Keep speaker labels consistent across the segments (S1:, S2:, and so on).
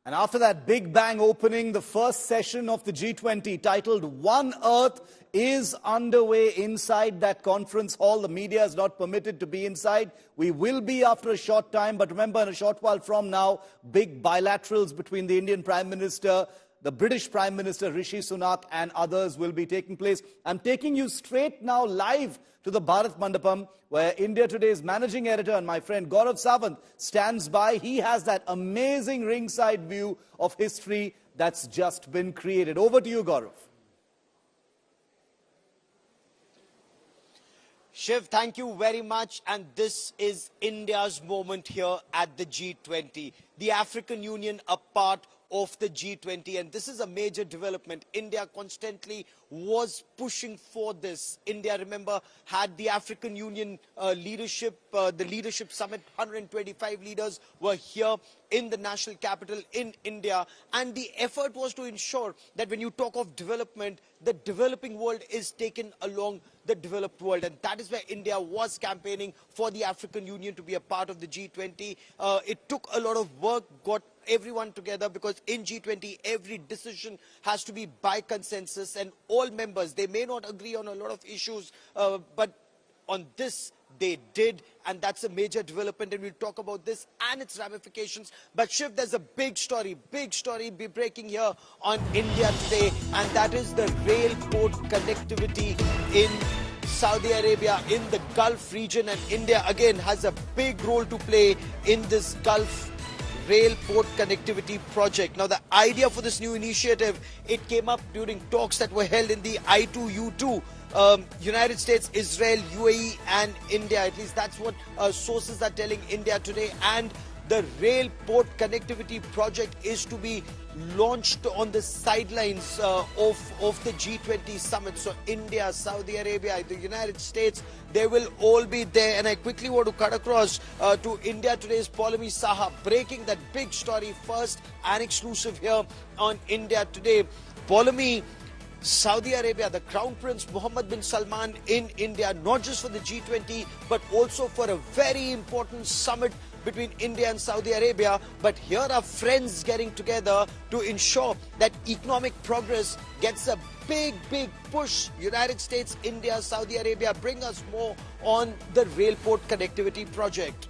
S1: And after that big bang opening, the first session of the G20 titled One Earth is underway inside that conference hall. The media is not permitted to be inside. We will be after a short time, but remember, in a short while from now, big bilaterals between the Indian Prime Minister, the British Prime Minister Rishi Sunak and others will be taking place. I'm taking you straight now live to the Bharat Mandapam, where India Today's managing editor and my friend Gaurav Sawant stands by. He has that amazing ringside view of history that's just been created. Over to you, Gaurav.
S2: Shiv, thank you very much. And this is India's moment here at the G20. The African Union, a part of the G20, and this is a major development. India constantly was pushing for this. India, remember, had the African Union leadership, the leadership summit. 125 leaders were here in the national capital in India, and the effort was to ensure that when you talk of development, the developing world is taken along the developed world, and that is where India was campaigning for the African Union to be a part of the G20. It took a lot of work, got everyone together, because in G20 every decision has to be by consensus, and all members, they may not agree on a lot of issues, but on this they did, and that's a major development, and we'll talk about this and its ramifications. But Shiv, there's a big story be breaking here on India Today, and that is the rail port connectivity in Saudi Arabia, in the Gulf region, and India again has a big role to play in this Gulf rail port connectivity project. Now, the idea for this new initiative, it came up during talks that were held in the I2U2, United States, Israel, UAE and India. At least that's what sources are telling India Today. And the rail port connectivity project is to be launched on the sidelines of the G20 Summit. So India, Saudi Arabia, the United States, they will all be there. And I quickly want to cut across to India Today's Paulami Saha, breaking that big story first and exclusive here on India Today. Paulami, Saudi Arabia, the Crown Prince Mohammed bin Salman in India, not just for the G20, but also for a very important summit between India and Saudi Arabia. But here are friends getting together to ensure that economic progress gets a big push. United States, India, Saudi Arabia, bring us more on the rail port connectivity project.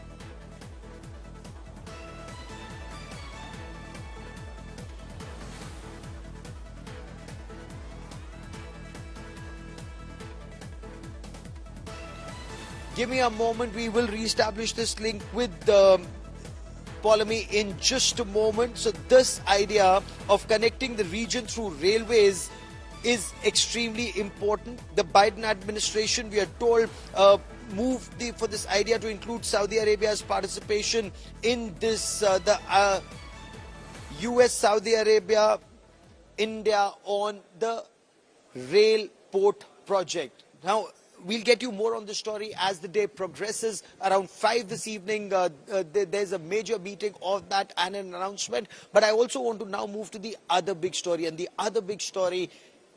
S2: Give me a moment, we will reestablish this link with Paulami in just a moment. So this idea of connecting the region through railways is extremely important. The Biden administration, we are told, moved for this idea to include Saudi Arabia's participation in this, the US, Saudi Arabia, India on the rail port project. Now, we'll get you more on the story as the day progresses. Around 5 this evening, there's a major meeting of that and an announcement. But I also want to now move to the other big story. And the other big story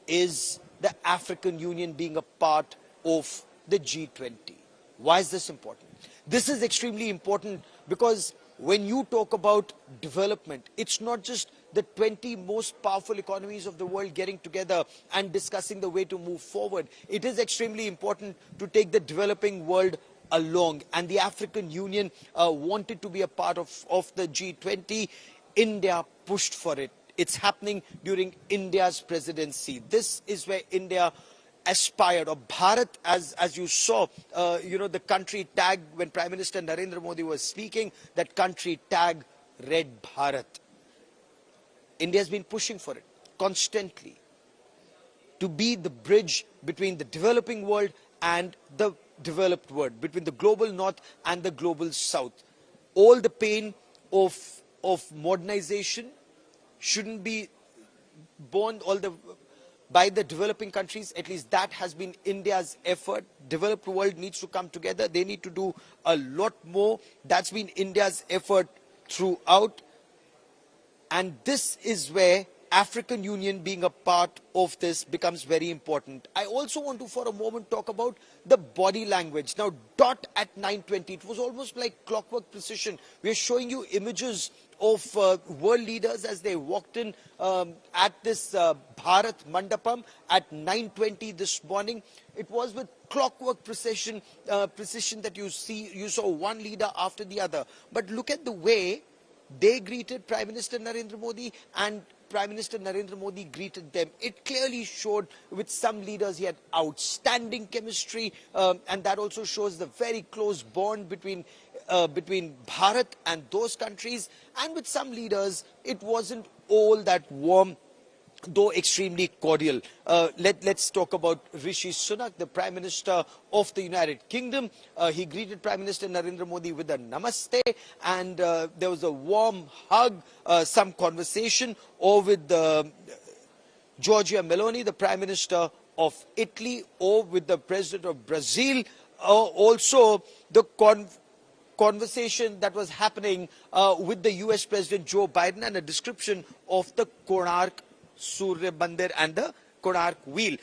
S2: is the African Union being a part of the G20. Why is this important? This is extremely important because when you talk about development, it's not just the 20 most powerful economies of the world getting together and discussing the way to move forward. It is extremely important to take the developing world along. And the African Union wanted to be a part of the G20. India pushed for it. It's happening during India's presidency. This is where India aspired, or Bharat, as you saw, the country tag when Prime Minister Narendra Modi was speaking, that country tag read Bharat. India has been pushing for it constantly to be the bridge between the developing world and the developed world, between the global north and the global south. All the pain of modernization shouldn't be borne by the developing countries. At least that has been India's effort. Developed world needs to come together. They need to do a lot more. That's been India's effort throughout. And this is where African Union being a part of this becomes very important. I also want to for a moment talk about the body language. Now, dot at 9:20, it was almost like clockwork precision. We are showing you images of world leaders as they walked in at this Bharat Mandapam at 9:20 this morning. It was with clockwork precision that you saw one leader after the other. But look at the way they greeted Prime Minister Narendra Modi and Prime Minister Narendra Modi greeted them. It clearly showed with some leaders he had outstanding chemistry, and that also shows the very close bond between Bharat and those countries. And with some leaders, it wasn't all that warm, though extremely cordial. Let's talk about Rishi Sunak, the Prime Minister of the United Kingdom. He greeted Prime Minister Narendra Modi with a namaste, and there was a warm hug, some conversation, or with Giorgia Meloni, the Prime Minister of Italy, or with the President of Brazil. Also, the conversation that was happening with the US President Joe Biden, and a description of the Konark Surya Mandir and the Konark Wheel.